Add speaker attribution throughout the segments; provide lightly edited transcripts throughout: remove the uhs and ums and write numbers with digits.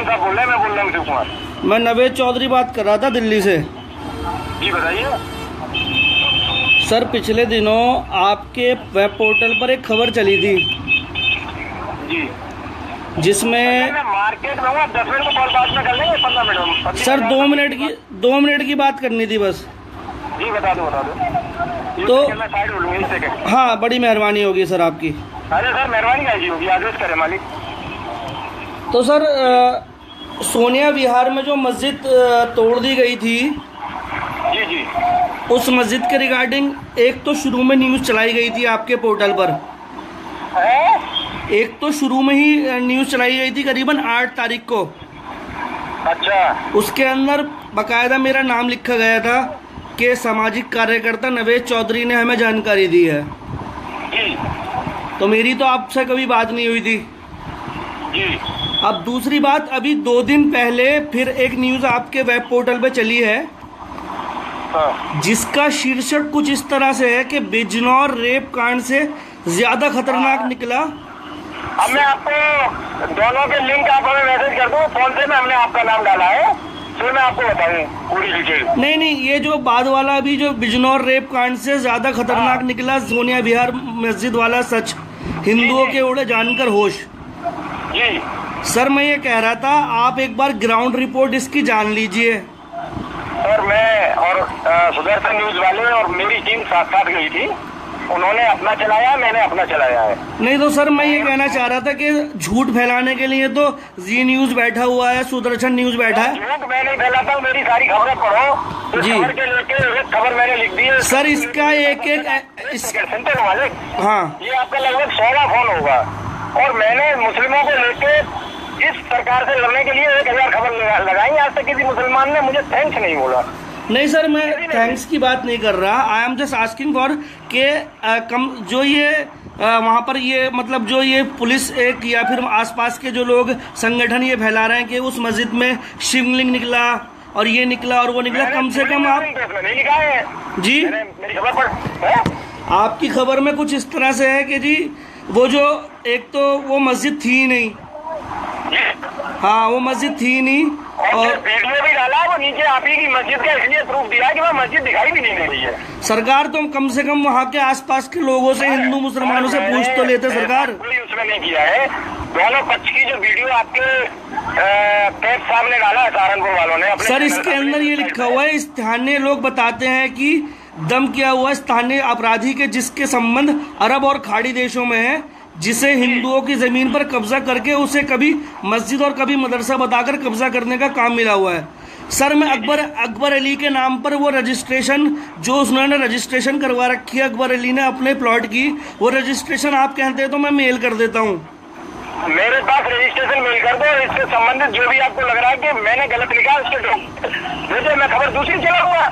Speaker 1: कौन सा बोल रहे हैं? मैं बोल रहा हूँ शिव कुमार।
Speaker 2: मैं नवेद चौधरी बात कर रहा था दिल्ली से।
Speaker 1: जी बताइए
Speaker 2: सर, पिछले दिनों आपके वेब पोर्टल पर एक खबर चली थी
Speaker 1: जी,
Speaker 2: जिसमें
Speaker 1: मैं मार्केट में हूँ। 10 मिनट में कॉल बात में कर लेंगे, 15 मिनट में।
Speaker 2: सर 2 मिनट की बात करनी थी बस।
Speaker 1: जी बता दो।
Speaker 2: तो
Speaker 1: मैं साइड बोलूँगा 1 सेकंड।
Speaker 2: हाँ, बड़ी मेहरबानी होगी सर आपकी।
Speaker 1: अरे सर मेहरबानी कैसी होगी, आदेश करे मालिक।
Speaker 2: तो सर सोनिया विहार में जो मस्जिद तोड़ दी गई थी,
Speaker 1: जी जी,
Speaker 2: उस मस्जिद के रिगार्डिंग एक तो शुरू में न्यूज़ चलाई गई थी आपके पोर्टल पर। एक तो शुरू में ही न्यूज़ चलाई गई थी करीबन 8 तारीख को।
Speaker 1: अच्छा।
Speaker 2: उसके अंदर बाकायदा मेरा नाम लिखा गया था कि सामाजिक कार्यकर्ता नवेद चौधरी ने हमें जानकारी दी है।
Speaker 1: जी।
Speaker 2: तो मेरी तो आपसे कभी बात नहीं हुई थी
Speaker 1: जी।
Speaker 2: अब दूसरी बात, अभी 2 दिन पहले फिर एक न्यूज़ आपके वेब पोर्टल पे चली है,
Speaker 1: हाँ।
Speaker 2: जिसका शीर्षक कुछ इस तरह से है कि बिजनौर रेप कांड से ज्यादा खतरनाक निकला।
Speaker 1: अब मैं आपको दोनों के लिंक आप हमें मैसेज कर दो फोन से। मैं हमने आपका नाम डाला है, फिर मैं आपको बताऊं पूरी डिटेल।
Speaker 2: नहीं, ये जो बाद वाला अभी जो बिजनौर रेप कांड से ज्यादा खतरनाक निकला, सोनिया विहार मस्जिद वाला सच, हिंदुओं के उड़े जानकर होश।
Speaker 1: जी
Speaker 2: सर मैं ये कह रहा था, आप एक बार ग्राउंड रिपोर्ट इसकी जान लीजिए।
Speaker 1: सर मैं और सुदर्शन न्यूज वाले और मेरी टीम साथ साथ गई थी। उन्होंने अपना चलाया, मैंने अपना चलाया है।
Speaker 2: नहीं तो सर मैं ये कहना चाह रहा था कि झूठ फैलाने के लिए तो जी न्यूज बैठा हुआ है, सुदर्शन न्यूज बैठा है।
Speaker 1: झूठ मैं नहीं फैलाता हूँ, मेरी सारी खबरें पढ़ो।
Speaker 2: जी।
Speaker 1: खबर के लेके एक खबर मैंने लिख दी है
Speaker 2: सर। इसका एक
Speaker 1: सुनते हो मालिक?
Speaker 2: हाँ,
Speaker 1: ये आपका लगभग 100वां फोन होगा और मैंने मुस्लिमों को लेके इस सरकार से लड़ने के लिए 1000 खबर लगाई। आज तक किसी मुसलमान ने मुझे थैंक्स नहीं बोला।
Speaker 2: नहीं सर, मैं थैंक्स की बात नहीं कर रहा। I am just asking for के कम जो ये वहाँ पर ये मतलब जो ये पुलिस एक या फिर आसपास के जो लोग संगठन ये फैला रहे हैं कि उस मस्जिद में शिवलिंग निकला और ये निकला और वो निकला, कम से कम आप
Speaker 1: नहीं लिखा है जी। मेरी खबर पर
Speaker 2: आपकी खबर में कुछ इस तरह से है कि जी वो जो एक तो वो मस्जिद थी ही नहीं। हाँ, वो मस्जिद थी नहीं और
Speaker 1: वीडियो भी डाला, वो नीचे आप ही की मस्जिद का इसलिए प्रूफ दिया कि वह मस्जिद दिखाई भी नहीं दे रही है।
Speaker 2: सरकार तो कम से कम वहाँ के आसपास के लोगों से, हिंदू मुसलमानों से पूछ तो लेते सरकार।
Speaker 1: कोई उसमें नहीं किया है। दोनों पक्ष की जो वीडियो आपके कैब साहब ने डाला है सहारनपुर वालों ने।
Speaker 2: सर इसके अंदर ये लिखा हुआ है, स्थानीय लोग बताते हैं कि दम किया हुआ स्थानीय अपराधी के जिसके संबंध अरब और खाड़ी देशों में है, जिसे हिंदुओं की जमीन पर कब्जा करके उसे कभी मस्जिद और कभी मदरसा बताकर कब्जा करने का काम मिला हुआ है। सर मैं अकबर अली के नाम पर वो रजिस्ट्रेशन जो उन्होंने रजिस्ट्रेशन करवा रखी है, अकबर अली ने अपने प्लॉट की, वो रजिस्ट्रेशन आप कहते हैं तो मैं मेल कर देता हूँ।
Speaker 1: मेरे पास रजिस्ट्रेशन मेल कर दो। इससे संबंधित जो भी आपको लग रहा है कि मैंने गलत लिखा उसके भेजो, मैं खबर दूसरी चलाऊंगा।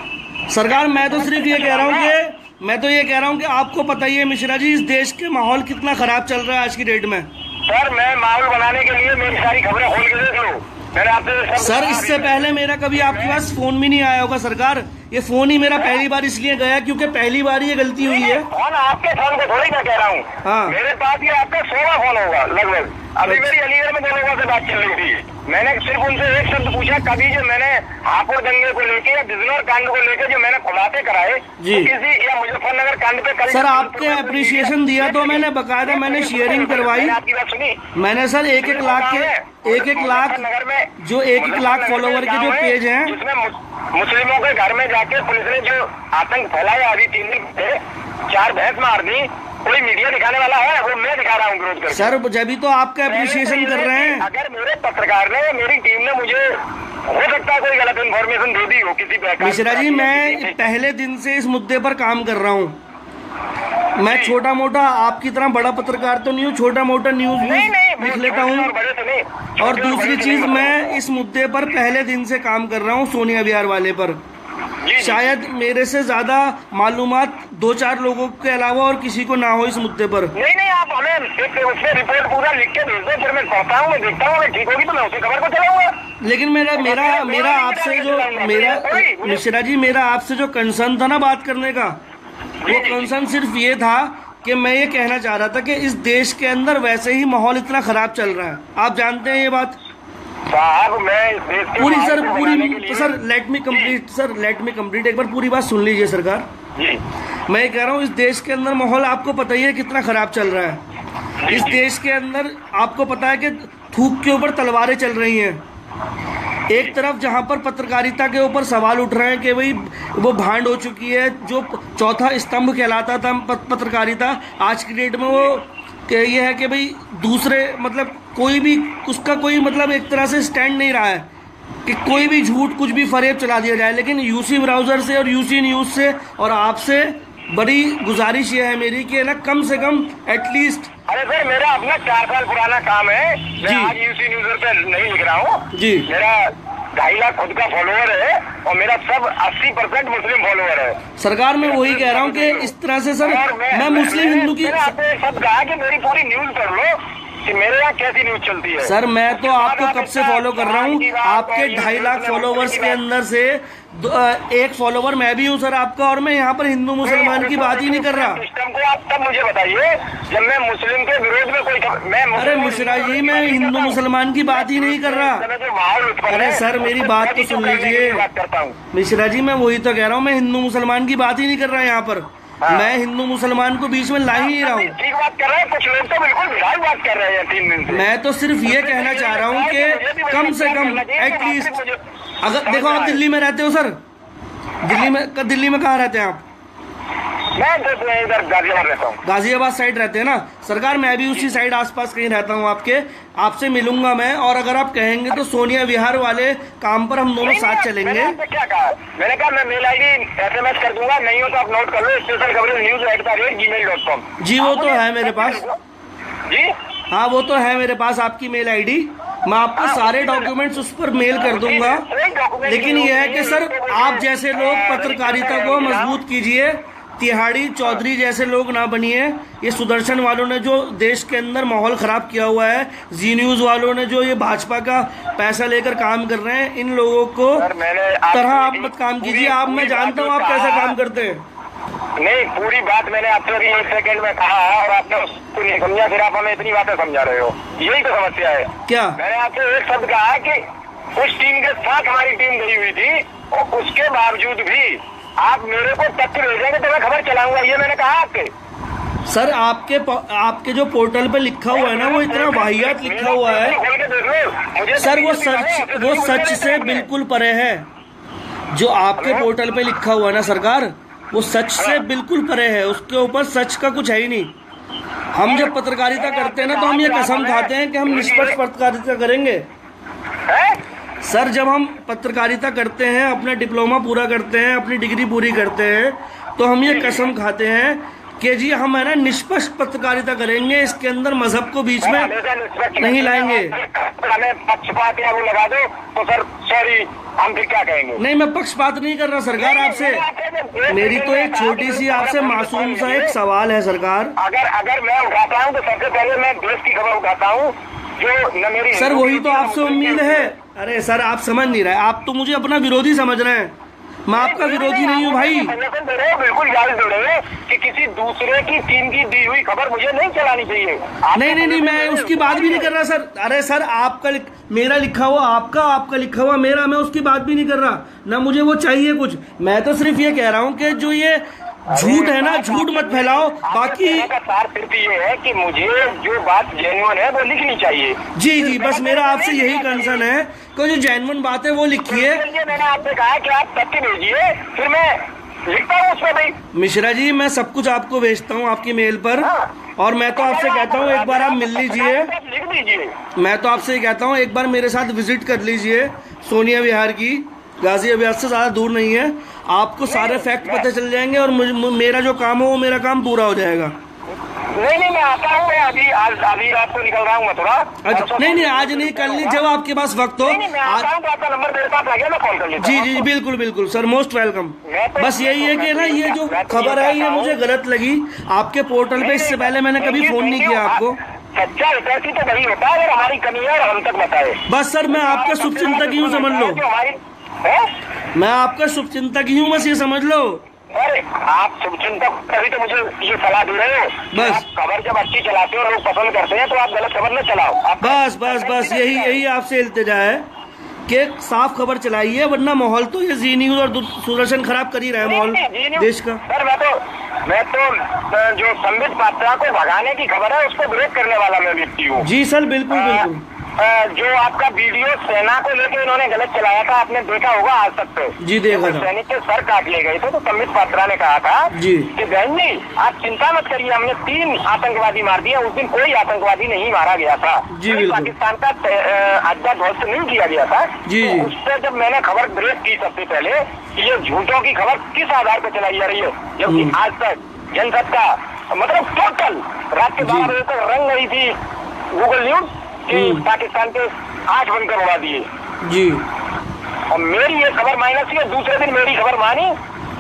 Speaker 2: सरकार मैं तो सिर्फ ये कह रहा हूँ कि आपको पता ही है मिश्रा जी, इस देश के माहौल कितना खराब चल रहा है आज की डेट में।
Speaker 1: सर मैं माहौल बनाने के लिए मेरी सारी खबरें खोल के देख लो। मैंने आपसे
Speaker 2: सर इससे पहले मेरा कभी आपके पास फोन भी नहीं आया होगा सरकार। ये फोन ही मेरा पहली बार इसलिए गया क्योंकि पहली बार ये गलती हुई है।
Speaker 1: फोन आपके फोन को थोड़ी मैं कह रहा हूँ।
Speaker 2: हाँ।
Speaker 1: मेरे पास ये आपका 100वां फोन होगा लगभग। अभी मेरी अलीगढ़ में 2 लोगों से बात चल रही थी। मैंने सिर्फ उनसे एक शब्द पूछा, कभी जो मैंने हापुड़ दंगे को लेके या बिजनौर कांड को लेके जो मैंने खुलासे कराए
Speaker 2: जी,
Speaker 1: किसी या मुजफ्फरनगर कांड पे कल
Speaker 2: सर आपके अप्रिसिएशन दिया तो मैंने बकायदा मैंने शेयरिंग करवाई।
Speaker 1: आपकी बात सुनी
Speaker 2: मैंने सर 1-1 लाख के 1-1 लाख जो 1-1 लाख फॉलोवर के जो पेज हैं,
Speaker 1: जिसमें मुस्लिमों के घर में जाके पुलिस ने जो आतंक फैलाया, अभी 3 दिन पहले 4 भैंस मार दी। कोई मीडिया दिखाने वाला है? वो मैं दिखा रहा हूँ विरोध करके।
Speaker 2: सर जब तो आपका अप्रिसिएशन कर रहे हैं।
Speaker 1: अगर मेरे पत्रकार ने, मेरी टीम ने मुझे हो सकता है कोई गलत इन्फॉर्मेशन दे दी हो किसी
Speaker 2: मिश्रा जी, मैं पहले दिन से इस मुद्दे पर काम कर रहा हूँ। मैं छोटा मोटा आपकी तरह बड़ा पत्रकार तो नहीं हूँ, छोटा मोटा न्यूज भी लिख लेता हूँ। और दूसरी चीज, मैं इस मुद्दे पर पहले दिन से काम कर रहा हूँ, सोनिया विहार वाले पर। शायद मेरे से ज्यादा मालूमात 2-4 लोगों के अलावा और किसी को ना हो इस मुद्दे पर।
Speaker 1: नहीं, आप हमें उसमें रिपोर्ट पूरा लिख के भेज दो, फिर मैं पढ़ता हूँ, मैं देखता हूँ, ठीक होगी तो मैं उसी खबर को चलाऊंगा।
Speaker 2: लेकिन मेरा आपसे जो मिश्रा जी, मेरा आपसे जो कंसर्न था ना बात करने का, वो कंसर्न सिर्फ ये था कि मैं ये कहना चाह रहा था कि इस देश के अंदर वैसे ही माहौल इतना खराब चल रहा है, आप जानते हैं ये बात।
Speaker 1: साहब मैं इस देश के
Speaker 2: पूरी सर
Speaker 1: माहौल को
Speaker 2: पूरी
Speaker 1: बनाने के लिए-
Speaker 2: सर लेट मी कंप्लीट एक बार पूरी बात सुन लीजिए सरकार।
Speaker 1: जी
Speaker 2: मैं कह रहा हूँ इस देश के अंदर माहौल आपको पता ही है कितना खराब चल रहा है। इस देश के अंदर आपको पता है कि थूक के ऊपर तलवारें चल रही हैं। एक तरफ जहाँ पर पत्रकारिता के ऊपर सवाल उठ रहे हैं कि भाई वो भांड हो चुकी है, जो चौथा स्तंभ कहलाता था पत्रकारिता, आज की डेट में वो ये है कि भाई दूसरे मतलब कोई भी उसका कोई मतलब एक तरह से स्टैंड नहीं रहा है कि कोई भी झूठ कुछ भी फरेब चला दिया जाए। लेकिन यूसी ब्राउज़र से और यूसी न्यूज़ से और आपसे बड़ी गुजारिश ये है मेरी कि ना कम से कम एटलीस्ट।
Speaker 1: अरे सर मेरा अपना 4 साल पुराना काम है, मैं आज यूसी न्यूज़र पे नहीं लिख रहा हूँ
Speaker 2: जी।
Speaker 1: मेरा 2.5 लाख खुद का फॉलोअर है और मेरा सब 80% मुस्लिम फॉलोअर है।
Speaker 2: सरकार मैं वही कह रहा हूँ कि इस तरह से सर मैं मुस्लिम हिंदू की
Speaker 1: आपने सब कहा कि मेरी पूरी न्यूज पढ़ लो कि मेरे यहाँ कैसी न्यूज चलती है।
Speaker 2: सर मैं तो आपको कब से फॉलो कर रहा हूँ, आपके 2.5 लाख फॉलोवर्स के अंदर से एक फॉलोवर मैं भी हूँ सर आपका, और मैं यहाँ पर हिंदू मुसलमान की बात ही नहीं कर रहा।
Speaker 1: सिस्टम को आप तब मुझे बताइए जब मैं मुस्लिम के विरोध में कोई मैं
Speaker 2: अरे मिश्रा जी मैं हिंदू मुसलमान की बात ही नहीं कर रहा। अरे सर मेरी बात तो सुन लीजिए मिश्रा जी, मैं वही तो कह रहा हूँ, मैं हिंदू मुसलमान की बात ही नहीं कर रहा यहाँ पर। मैं हिंदू मुसलमान को बीच में ला ही नहीं रहा हूँ।
Speaker 1: ठीक बात कर रहे हैं, कुछ लोग तो बिल्कुल विराट बात कर रहे हैं 3 दिन से।
Speaker 2: मैं तो सिर्फ ये कहना चाह रहा हूँ कि कम से कम एटलीस्ट अगर देखो आप दिल्ली में रहते हो सर, दिल्ली में कहाँ रहते हैं आप?
Speaker 1: मैं इधर गाजियाबाद रहता हूँ।
Speaker 2: गाजियाबाद साइड रहते हैं ना सरकार, मैं भी उसी साइड आसपास कहीं रहता हूँ आपके। आपसे मिलूंगा मैं, और अगर आप कहेंगे तो सोनिया विहार वाले काम पर हम दोनों साथ चलेंगे।
Speaker 1: मैंने क्या कहा, मैंने कहा मैं मेल ID SMS कर दूंगा, नहीं हो तो आप नोट कर लो, स्पेशल कवरेज news@gmail.com।
Speaker 2: जी वो तो है मेरे पास
Speaker 1: जी
Speaker 2: हाँ वो तो है मेरे पास आपकी मेल ID, मैं आपको सारे डॉक्यूमेंट्स उस पर मेल कर दूंगा। लेकिन यह है कि सर आप जैसे लोग पत्रकारिता को मजबूत कीजिए, तिहाड़ी चौधरी जैसे लोग ना बनिए। ये सुदर्शन वालों ने जो देश के अंदर माहौल खराब किया हुआ है, जी न्यूज वालों ने जो ये भाजपा का पैसा लेकर काम कर रहे हैं, इन लोगों को तरह आप मत काम कीजिए। आप मैं जानता हूँ आप कैसा काम करते हैं।
Speaker 1: नहीं, पूरी बात मैंने आपसे अभी 1 सेकंड में कहा और आपने उसको नहीं समझा, फिर आप हमें इतनी बातें समझा रहे हो, यही तो समस्या है।
Speaker 2: क्या
Speaker 1: मैंने आपसे एक शब्द कहा कि उस टीम के साथ हमारी टीम गई हुई थी और उसके बावजूद भी आप मेरे को तथ्य भेजेंगे तो मैं खबर चलाऊंगा, ये मैंने कहा आपके।
Speaker 2: सर आपके जो पोर्टल पे लिखा हुआ है ना वो इतना वाहियात लिखा हुआ है सर, वो सच से बिल्कुल परे है। जो आपके पोर्टल पे लिखा हुआ है ना सरकार, वो सच से बिल्कुल परे है, उसके ऊपर सच का कुछ है ही नहीं। हम जब पत्रकारिता करते हैं ना तो हम ये कसम खाते हैं कि हम निष्पक्ष पत्रकारिता करेंगे। सर जब हम पत्रकारिता करते हैं, अपना डिप्लोमा पूरा करते हैं, अपनी डिग्री पूरी करते हैं, तो हम ये कसम खाते हैं कि जी हम है ना निष्पक्ष पत्रकारिता करेंगे, इसके अंदर मजहब को बीच में नहीं लाएंगे।
Speaker 1: हमें पक्षपात या वो लगा दो तो सर सॉरी, हम फिर क्या कहेंगे।
Speaker 2: नहीं मैं पक्षपात नहीं कर रहा सरकार आपसे, मेरी तो एक छोटी सी आपसे मासूम सा एक सवाल है सरकार।
Speaker 1: अगर मैं उठाता हूँ तो सबसे पहले मैं देश की खबर उठाता हूँ जो न मेरी।
Speaker 2: सर वही तो आपसे उम्मीद है। अरे सर आप समझ नहीं रहे, आप तो मुझे अपना विरोधी समझ रहे हैं, मैं आपका विरोधी नहीं हूँ भाई।
Speaker 1: बिल्कुल याद दे रहे हैं कि किसी दूसरे की टीम की दी हुई खबर मुझे नहीं चलानी चाहिए।
Speaker 2: नहीं मैं उसकी बात भी नहीं कर रहा सर। अरे सर आपका मेरा लिखा हुआ आपका लिखा हुआ मेरा, मैं उसकी बात भी नहीं कर रहा, ना मुझे वो चाहिए कुछ। मैं तो सिर्फ ये कह रहा हूँ कि जो ये झूठ है ना, झूठ मत फैलाओ। बाकी
Speaker 1: सार सिर्फ ये है कि मुझे जो बात जेन्युइन है वो लिखनी चाहिए।
Speaker 2: जी बस मेरा आपसे यही कंसर्न है कि जो जेन्युइन बात है वो लिखिए।
Speaker 1: मैंने आपसे कहा कि आप तथ्य भेजिए, फिर मैं लिखता हूँ उसमें भाई।
Speaker 2: मिश्रा जी मैं सब कुछ आपको भेजता हूँ आपकी मेल पर, और मैं तो आपसे कहता हूँ एक बार आप मिल लीजिए।
Speaker 1: लिख दीजिए। मैं
Speaker 2: तो आपसे ये कहता हूँ एक बार मेरे साथ विजिट कर लीजिए सोनिया विहार की, गाजियाबाद से ज्यादा दूर नहीं है, आपको सारे फैक्ट पता चल जाएंगे और मेरा जो काम हो वो मेरा काम पूरा हो जाएगा।
Speaker 1: नहीं मैं आता हूँ, मैं अभी रात को निकल रहा हूँ मैं थोड़ा।
Speaker 2: अच्छा नहीं आज नहीं, कल नहीं, जब आपके पास वक्त हो।
Speaker 1: आपका नंबर मेरे पास आ गया, मैं कॉल कर लेता हूँ।
Speaker 2: जी बिल्कुल सर, मोस्ट वेलकम। बस यही है कि ना ये जो खबर है ये मुझे गलत लगी आपके पोर्टल पे, इससे पहले मैंने कभी फोन नहीं किया आपको।
Speaker 1: सच्चा हितैषी तो वही होता है अगर हमारी कमी है और हम तक बताए।
Speaker 2: बस सर मैं आपका शुभचिंतक ही हूँ, समझ लो। मैं आपका शुभचिंतक ही हूँ, बस ये समझ लो।
Speaker 1: अरे आप शुभचिंतक तभी तो मुझे ये सलाह दे रहे हो।
Speaker 2: बस।
Speaker 1: आप खबर जब अच्छी चलाते हो, लोग पसंद करते हैं, तो आप गलत खबर न चलाओ। आप
Speaker 2: बस बस बस यही आपसे इल्तिजा है कि साफ खबर चलाइए, वरना माहौल तो ये जी न्यूज और सुदर्शन खराब कर ही रहा है माहौल देश का।
Speaker 1: सर मैं तो जो संबित पात्रा को भगाने की खबर है उसको विरोध करने वाला मैं व्यक्ति हूँ।
Speaker 2: जी सर, बिल्कुल बिल्कुल।
Speaker 1: जो आपका वीडियो सेना को लेकर इन्होंने गलत चलाया था, आपने देखा होगा आज तक पे।
Speaker 2: जी देखा था।
Speaker 1: सैनिक के सर काट लिए गए थे, तो संबित पात्रा ने कहा था
Speaker 2: जी
Speaker 1: कि बहन जी आप चिंता मत करिए, हमने 3 आतंकवादी मार दिया। उस दिन कोई आतंकवादी नहीं मारा गया था।
Speaker 2: जी बिल्कुल।
Speaker 1: पाकिस्तान का अड्डा ध्वस्त नहीं किया गया था।
Speaker 2: जी
Speaker 1: तो उस पर जब मैंने खबर ब्रेक की सबसे पहले, ये झूठों की खबर किस आधार पर चलाई जा रही है, जबकि आज तक जनसत्ता का मतलब टोटल रात के 12 बजे तक रंग रही थी गूगल न्यूज कि पाकिस्तान के 8 बंकर उड़ा दिए।
Speaker 2: जी।
Speaker 1: और मेरी ये खबर माइनस हुई, दूसरे दिन मेरी खबर मानी,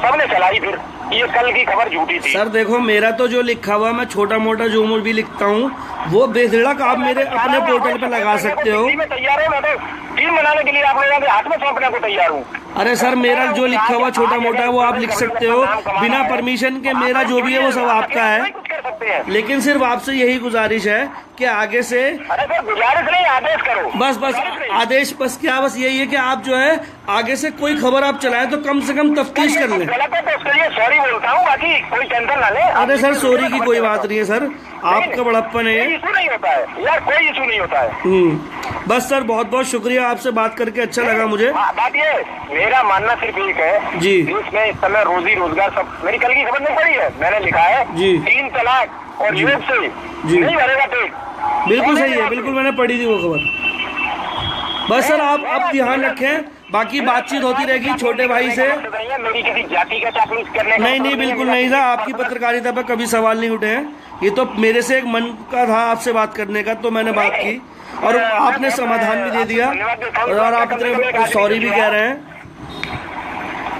Speaker 1: सबने चलाई। फिर ये कल की खबर झूठी थी।
Speaker 2: सर देखो, मेरा तो जो लिखा हुआ, मैं छोटा मोटा जो भी लिखता हूँ वो बेधड़क आप मेरे अपने पोर्टल पे लगा सकते हो।
Speaker 1: मैं तैयार हूँ, मैं तो टीम बनाने के लिए आप लोगों के हाथ में सौंपने को तैयार हूँ।
Speaker 2: अरे सर, मेरा जो लिखा हुआ छोटा मोटा है वो आप लिख सकते हो बिना परमिशन के। मेरा जो भी है वो सब आपका है, लेकिन सिर्फ आपसे यही गुजारिश है कि आगे से,
Speaker 1: अरे सर गुजारिश नहीं, आदेश करो।
Speaker 2: बस आदेश, बस क्या, बस यही है कि आप जो है आगे से कोई खबर आप चलाएं तो कम से कम तफ्तीश कर लें।
Speaker 1: गलत है तो उसके लिए सॉरी बोलता हूँ, बाकी कोई टेंशन ना ले।
Speaker 2: अरे सर, सॉरी की कोई बात नहीं है सर, आपका बड़प्पन है।
Speaker 1: कोई इशू नहीं होता है यार, कोई इशू नहीं होता है।
Speaker 2: बस सर, बहुत बहुत शुक्रिया, आपसे बात करके अच्छा लगा मुझे।
Speaker 1: बात ये, मेरा मानना सिर्फ एक है
Speaker 2: जी,
Speaker 1: इसमें इस समय रोजी रोजगार सब, मेरी कल की खबर नहीं पड़ी है, मैंने लिखा है
Speaker 2: जी
Speaker 1: 3 तलाक और योग से
Speaker 2: जी
Speaker 1: नहीं भरेगा पेट।
Speaker 2: बिल्कुल सही है, बिल्कुल मैंने पढ़ी थी वो खबर। बस सर आप ध्यान रखें, बाकी बातचीत होती रहेगी छोटे भाई से।
Speaker 1: मेरी किसी जाति का चापलूस करने का
Speaker 2: नहीं बिल्कुल नहीं था, आपकी पत्रकारिता पर कभी सवाल नहीं उठे हैं। ये तो मेरे से एक मन का था आपसे बात करने का, तो मैंने बात की और आपने समाधान भी दे दिया और आप इतने सॉरी भी कह रहे हैं।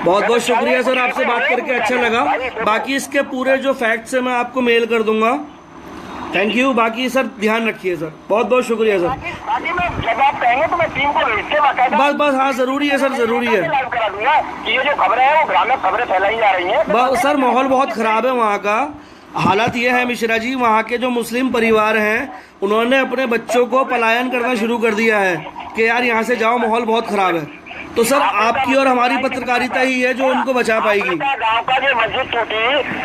Speaker 2: बहुत बहुत शुक्रिया सर, आपसे बात करके अच्छा लगा। बाकी इसके पूरे जो फैक्ट्स है मैं आपको मेल कर दूंगा। Thank you. बाकी सर ध्यान रखिए सर, बहुत बहुत शुक्रिया सर।
Speaker 1: बाकी मैं जब आप कहेंगे तो मैं टीम को भेज के बाकायदा
Speaker 2: बस हाँ, जरूरी है सर, जरूरी है।
Speaker 1: करा दूंगा कि ये जो खबरें हैं वो भ्रामक खबरें फैलाई जा रही हैं।
Speaker 2: सर माहौल बहुत खराब है वहाँ का। हालत ये है मिश्रा जी, वहाँ के जो मुस्लिम परिवार हैं उन्होंने अपने बच्चों को पलायन करना शुरू कर दिया है कि यार यहाँ से जाओ, माहौल बहुत खराब है। तो सर आपकी और हमारी पत्रकारिता ही है जो उनको बचा पाएगी।
Speaker 1: गांव का जो मस्जिद टूटी,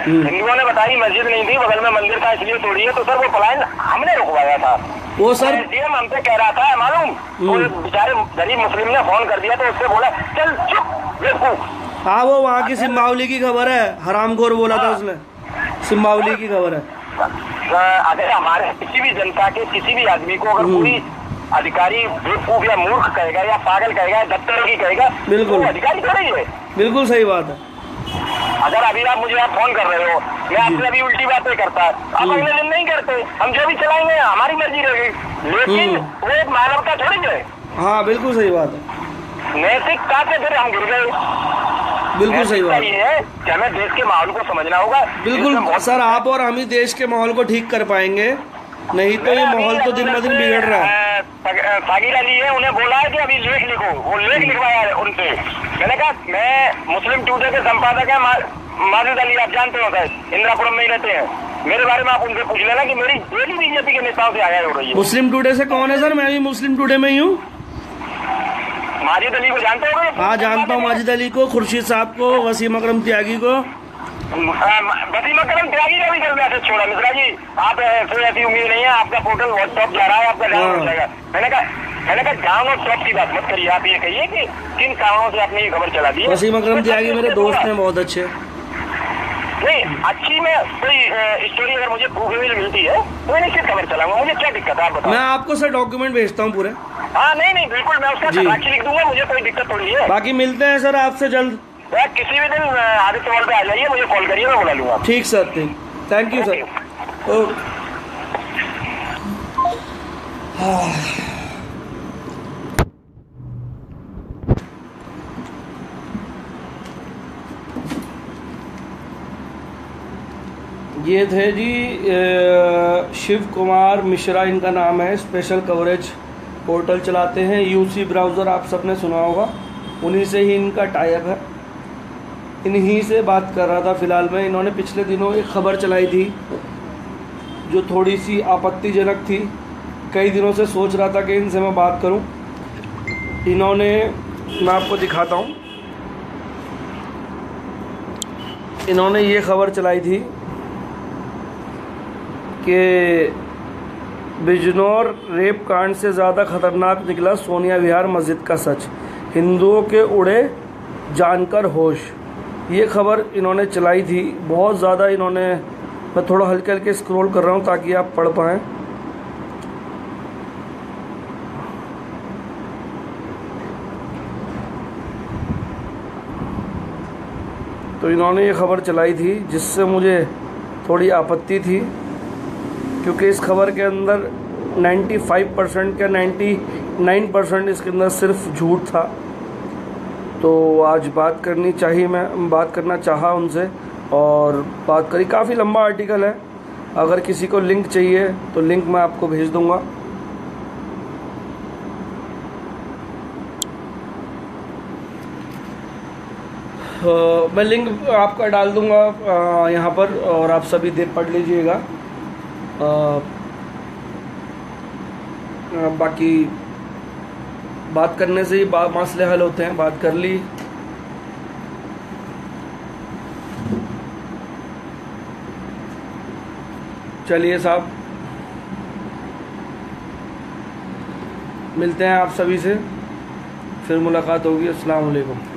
Speaker 1: हिंदुओं ने बताई मस्जिद नहीं थी, बगल में मंदिर था इसलिए तोड़ी है, तो सर वो पलायन हमने रुकवाया था।
Speaker 2: वो सर
Speaker 1: डीएम हमसे कह रहा था मालूम, बेचारे गरीब मुस्लिम ने फोन कर दिया तो उससे बोला चल चुप बेवकूफ।
Speaker 2: हाँ, वो वहाँ की सिम्बावली की खबर है, हरामखोर बोला था उसने, सिम्बावली की खबर है।
Speaker 1: अगर हमारे किसी भी जनता के किसी भी आदमी को अगर कोई अधिकारी बेवकूफ या मूर्ख कहेगा या पागल कहेगा या दफ्तर की कहेगा,
Speaker 2: बिल्कुल
Speaker 1: तो अधिकारी थोड़ी है।
Speaker 2: बिल्कुल सही बात है।
Speaker 1: अगर अभी आप मुझे आप फोन कर रहे हो, मैं आपसे अभी उल्टी बातें करता, आप अगले दिन नहीं करते, हम जो भी चलाएंगे हमारी मर्जी रहेगी, लेकिन वो एक मानवता थोड़ी है।
Speaker 2: हाँ बिल्कुल सही बात है,
Speaker 1: नैतिकता से फिर हम गिर गए।
Speaker 2: बिल्कुल सही बात
Speaker 1: है कि हमें देश के माहौल को समझना होगा।
Speaker 2: बिल्कुल सर, आप और हम ही देश के माहौल को ठीक कर पाएंगे, नहीं तो ये माहौल तो दिन ब दिन बिगड़ रहा है।
Speaker 1: सागिर अली है, उन्हें बोला है कि अभी लेख लिखो, वो लेख लिखवाया है उनसे। मैंने कहा मैं मुस्लिम टुडे के संपादक है माजिद अली, आप जानते हो शायद, इंदिरापुरम में ही रहते हैं। मेरे बारे में आप उनसे पूछ लेना कि मेरी डेली बीजेपी के नेताओं से आया हो रही है।
Speaker 2: मुस्लिम टुडे से कौन है सर? मैं भी मुस्लिम टुडे में ही हूँ।
Speaker 1: माजिद अली को जानते हो?
Speaker 2: हाँ जानता हूँ, माजिद अली को, खुर्शीद साहब को, वसीम अकरम त्यागी को।
Speaker 1: वसीम अकरम त्यागी का भी चल रहा है। छोड़ा मिश्रा जी, आप ऐसी उम्मीद नहीं है, आपका पोर्टल बहुत टॉप जा रहा है, आपका डाउन हो जाएगा। मैंने कहा डाउन और टॉप की बात मत करिए, आप ये कहिए कि किन कारणों से आपने ये खबर चला दी।
Speaker 2: वसीम अकरम त्यागी मेरे दोस्त हैं, बहुत अच्छे।
Speaker 1: नहीं, अच्छी में कोई स्टोरी अगर मुझे प्रूवेबल मिलती है तो मैं निश्चित खबर चलाऊंगा। मुझे क्या दिक्कत है आप बताओ।
Speaker 2: मैं आपको सर डॉक्यूमेंट भेजता हूँ पूरे।
Speaker 1: हाँ नहीं बिल्कुल, मैं उसका साक्षी लिख दूंगा, मुझे कोई दिक्कत थोड़ी है।
Speaker 2: बाकी मिलते हैं सर आपसे जल्द।
Speaker 1: किसी भी दिन आदित्य हॉल पे आ जाइए, मुझे कॉल करिए, मैं बुला लूंगा।
Speaker 2: ठीक सर, ठीक, थैंक यू सर। ओके। ये थे जी शिव कुमार मिश्रा इनका नाम है, स्पेशल कवरेज पोर्टल चलाते हैं, यूसी ब्राउज़र आप सबने सुना होगा, उन्हीं से ही इनका टाई अप है। इन्हीं से बात कर रहा था फ़िलहाल मैं। इन्होंने पिछले दिनों एक ख़बर चलाई थी जो थोड़ी सी आपत्तिजनक थी। कई दिनों से सोच रहा था कि इनसे मैं बात करूं। इन्होंने, मैं आपको दिखाता हूं, इन्होंने ये ख़बर चलाई थी कि बिजनौर रेप कांड से ज़्यादा ख़तरनाक निकला सोनिया विहार मस्जिद का सच, हिंदुओं के उड़े जानकर होश। ये ख़बर इन्होंने चलाई थी बहुत ज़्यादा। इन्होंने, मैं थोड़ा हल्के हल्के स्क्रॉल कर रहा हूँ ताकि आप पढ़ पाएँ। तो इन्होंने ये ख़बर चलाई थी जिससे मुझे थोड़ी आपत्ति थी, क्योंकि इस खबर के अंदर 95% का 99% इसके अंदर सिर्फ झूठ था। तो आज बात करना चाहा उनसे और बात करी। काफ़ी लंबा आर्टिकल है, अगर किसी को लिंक चाहिए तो लिंक मैं आपको भेज दूंगा। मैं लिंक आपका डाल दूंगा यहाँ पर और आप सभी पढ़ लीजिएगा। बाकी बात करने से ही मसले हल होते हैं। बात कर ली। चलिए साहब, मिलते हैं आप सभी से, फिर मुलाकात होगी। अस्सलाम वालेकुम।